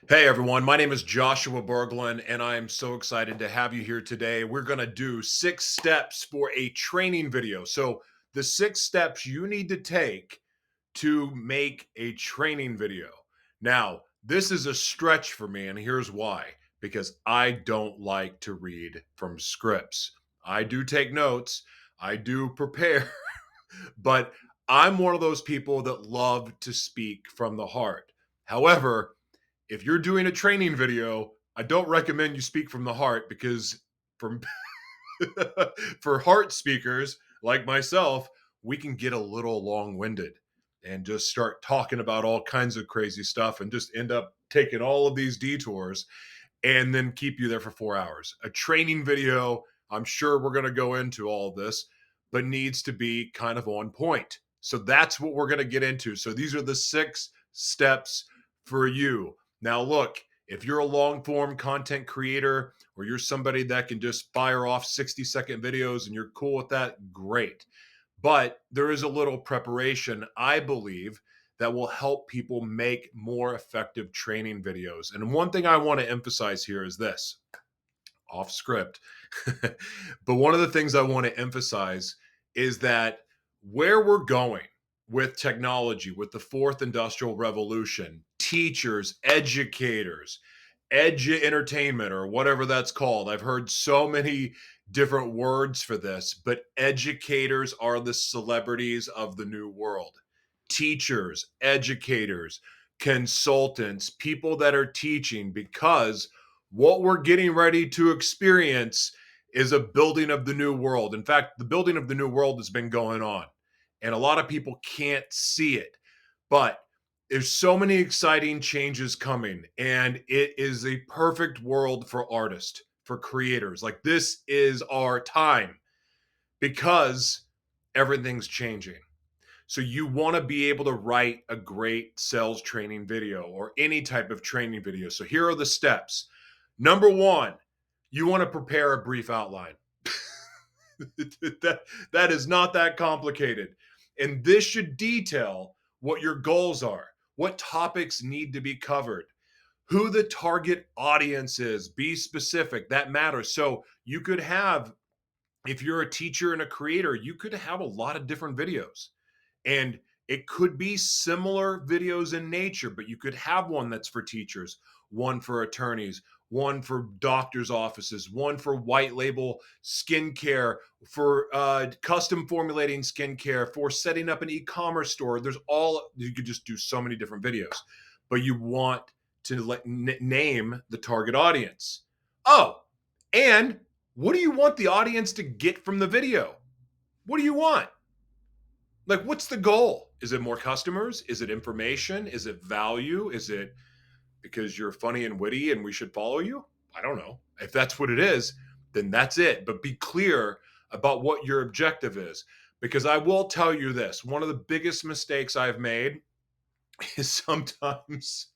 Hey everyone, my name is Joshua Berglan, and I am so excited to have you here today. We're going to do 6 steps for a training video. So, the 6 steps you need to take to make a training video. Now, this is a stretch for me, and here's why because I don't like to read from scripts. I do take notes, I do prepare, but I'm one of those people that love to speak from the heart. However, if you're doing a training video, I don't recommend you speak from the heart because from for heart speakers like myself, we can get a little long-winded and just start talking about all kinds of crazy stuff and just end up taking all of these detours and then keep you there for 4 hours. A training video, I'm sure we're going to go into all of this, but needs to be kind of on point. So that's what we're going to get into. So these are the 6 steps for you. Now, look, if you're a long form content creator or you're somebody that can just fire off 60-second videos and you're cool with that, great. But there is a little preparation, I believe, that will help people make more effective training videos. And one thing I want to emphasize here is this off script. But one of the things I want to emphasize is that where we're going with technology, with the fourth industrial revolution, teachers, educators, entertainment, or whatever that's called. I've heard so many different words for this, but educators are the celebrities of the new world. Teachers, educators, consultants, people that are teaching, because what we're getting ready to experience is a building of the new world. In fact, the building of the new world has been going on, and a lot of people can't see it. But there's so many exciting changes coming, and it is a perfect world for artists, for creators. Like, this is our time because everything's changing. So you want to be able to write a great sales training video or any type of training video. So here are the steps. Number one, you want to prepare a brief outline. that is not that complicated. And this should detail what your goals are, what topics need to be covered, who the target audience is. Be specific. That matters. So you could have, if you're a teacher and a creator, you could have a lot of different videos. And it could be similar videos in nature, but you could have one that's for teachers, one for attorneys, one for doctors' offices, one for white label skincare, for custom formulating skincare, for setting up an e-commerce store. There's all, you could just do so many different videos, but you want to name the target audience. Oh, and what do you want the audience to get from the video? What do you want? Like, what's the goal? Is it more customers? Is it information? Is it value? Is it because you're funny and witty and we should follow you? I don't know. If that's what it is, then that's it. But be clear about what your objective is. Because I will tell you this, one of the biggest mistakes I've made is sometimes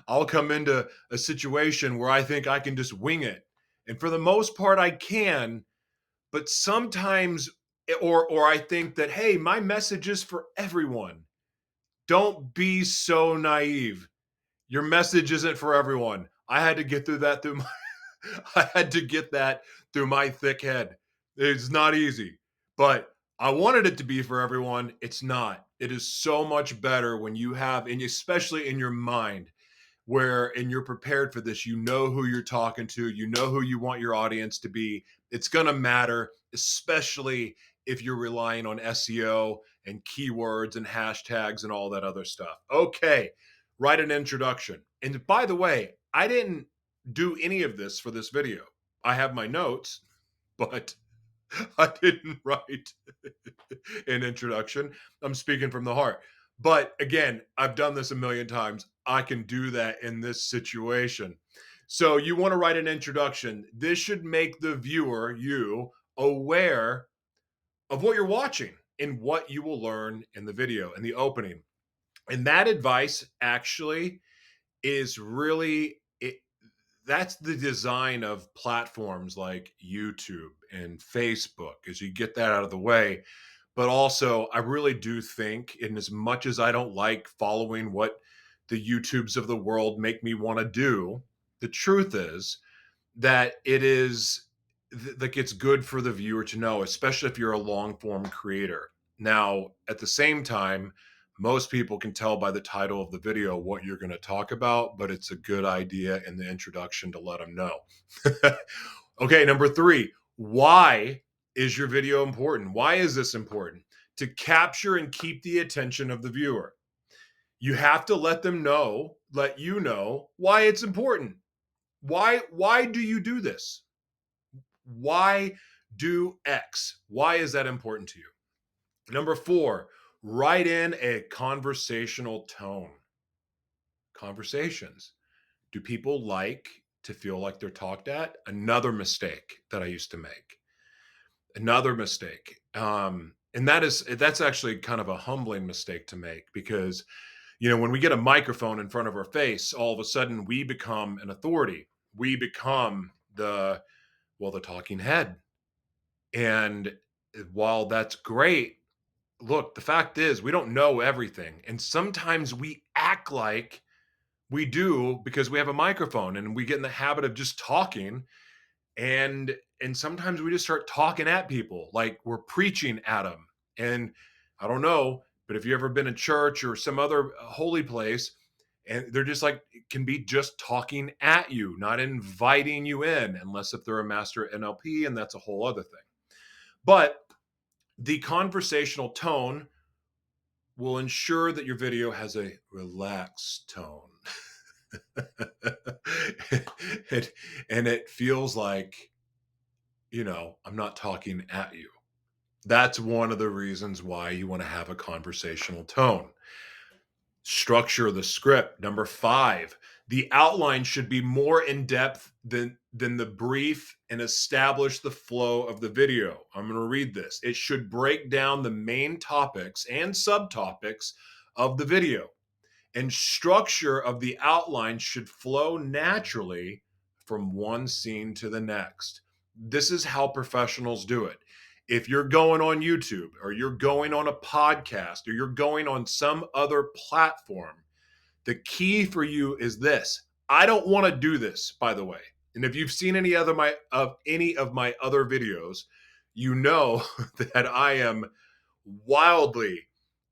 I'll come into a situation where I think I can just wing it. And for the most part, I can, but sometimes, or I think that, hey, my message is for everyone. Don't be so naive. Your message isn't for everyone. I had to get through that through my I had to get that through my thick head. It's not easy, but I wanted it to be for everyone. It's not. It is so much better when you have, and especially in your mind, where and you're prepared for this. You know who you're talking to, you know who you want your audience to be. It's going to matter, especially if you're relying on SEO and keywords and hashtags and all that other stuff. Okay, write an introduction. And by the way, I didn't do any of this for this video. I have my notes, but I didn't write an introduction. I'm speaking from the heart. But again, I've done this a million times. I can do that in this situation. So you want to write an introduction. This should make the viewer, you, aware of what you're watching and what you will learn in the video, in the opening. And that advice actually is really it, that's the design of platforms like YouTube and Facebook, as you get that out of the way. But also, I really do think, in as much as I don't like following what the YouTubes of the world make me want to do. The truth is that it is like it's good for the viewer to know, especially if you're a long form creator. Now, at the same time, most people can tell by the title of the video what you're going to talk about, but it's a good idea in the introduction to let them know. Okay, number 3, why is your video important? Why is this important? To capture and keep the attention of the viewer. You have to let you know why it's important. Why do you do this? Why do X? Why is that important to you? Number 4, write in a conversational tone. Conversations. Do people like to feel like they're talked at? Another mistake that I used to make. Another mistake. And that's actually kind of a humbling mistake to make, because when we get a microphone in front of our face, all of a sudden we become an authority. We become the talking head. And while that's great, look, the fact is we don't know everything. And sometimes we act like we do because we have a microphone and we get in the habit of just talking. And sometimes we just start talking at people like we're preaching at them. And I don't know, but if you've ever been in church or some other holy place, and they're just like, can be just talking at you, not inviting you in, unless if they're a master NLP, and that's a whole other thing. But the conversational tone will ensure that your video has a relaxed tone. and it feels like, I'm not talking at you. That's one of the reasons why you want to have a conversational tone. Structure the script. Number 5, the outline should be more in depth than the brief and establish the flow of the video. I'm going to read this. It should break down the main topics and subtopics of the video, and structure of the outline should flow naturally from one scene to the next. This is how professionals do it. If you're going on YouTube, or you're going on a podcast, or you're going on some other platform, the key for you is this. I don't want to do this, by the way. And if you've seen any of my other videos, you know that I am wildly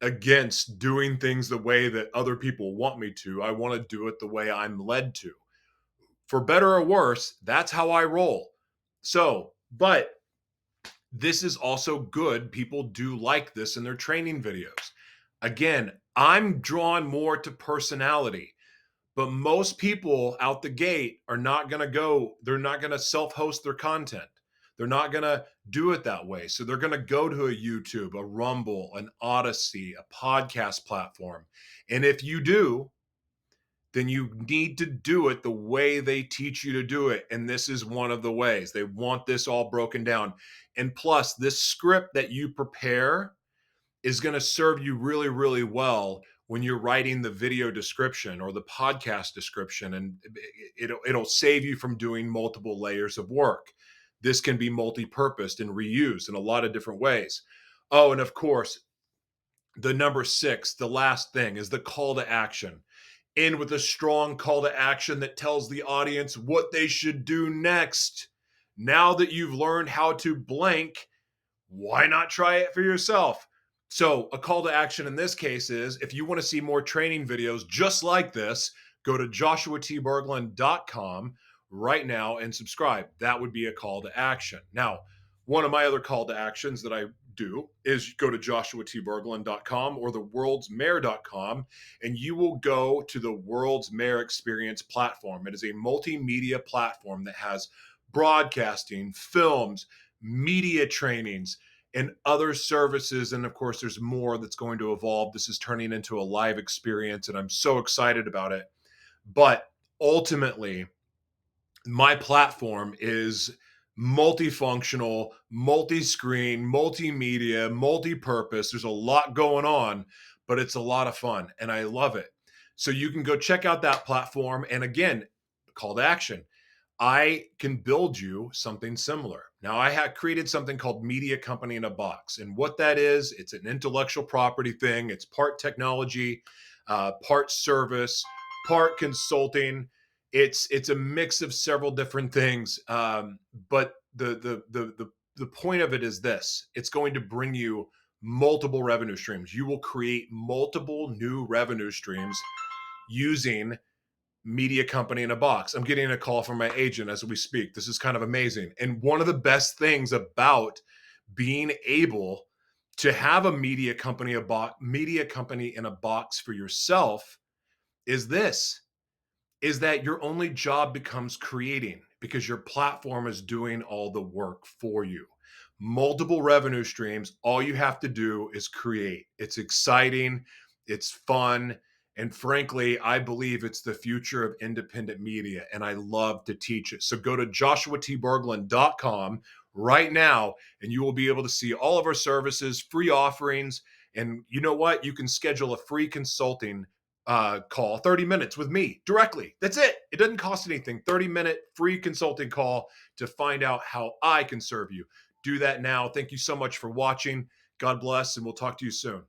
against doing things the way that other people want me to. I want to do it the way I'm led to. For better or worse, that's how I roll. But this is also good. People do like this in their training videos. Again, I'm drawn more to personality, but most people out the gate are not going to they're not going to self-host their content. They're not going to do it that way. So they're going to go to a YouTube, a Rumble, an Odyssey, a podcast platform. And if you do, then you need to do it the way they teach you to do it. And this is one of the ways. They want this all broken down. And plus, this script that you prepare is going to serve you really, really well when you're writing the video description or the podcast description, and it'll save you from doing multiple layers of work. This can be multi-purposed and reused in a lot of different ways. Oh, and of course, the number 6, the last thing, is the call to action. End with a strong call to action that tells the audience what they should do next. Now that you've learned how to blank, why not try it for yourself? So a call to action in this case is, if you want to see more training videos just like this, go to joshuatberglan.com right now and subscribe. That would be a call to action. Now, one of my other call to actions that I do is go to joshuatberglan.com or theworldsmayor.com, and you will go to the World's Mayor Experience platform. It is a multimedia platform that has broadcasting, films, media trainings, and other services. And of course, there's more that's going to evolve. This is turning into a live experience, and I'm so excited about it. But ultimately, my platform is multifunctional, multi-screen, multimedia, multi-purpose. There's a lot going on, but it's a lot of fun, and I love it. So you can go check out that platform. And again, call to action. I can build you something similar. Now, I have created something called Media Company in a Box. And what that is, it's an intellectual property thing. It's part technology. part service, part consulting. It's a mix of several different things, but the point of it is this: it's going to bring you multiple revenue streams. You will create multiple new revenue streams using Media Company in a Box. I'm getting a call from my agent as we speak. This is kind of amazing. And one of the best things about being able to have a media company in a box for yourself is this: is that your only job becomes creating because your platform is doing all the work for you. Multiple revenue streams, all you have to do is create. It's exciting, it's fun, and frankly, I believe it's the future of independent media, and I love to teach it. So go to joshuatberglan.com right now, and you will be able to see all of our services, free offerings, and you know what? You can schedule a free consulting call, 30 minutes with me directly. That's it. It doesn't cost anything. 30-minute free consulting call to find out how I can serve you. Do that now. Thank you so much for watching. God bless, and we'll talk to you soon.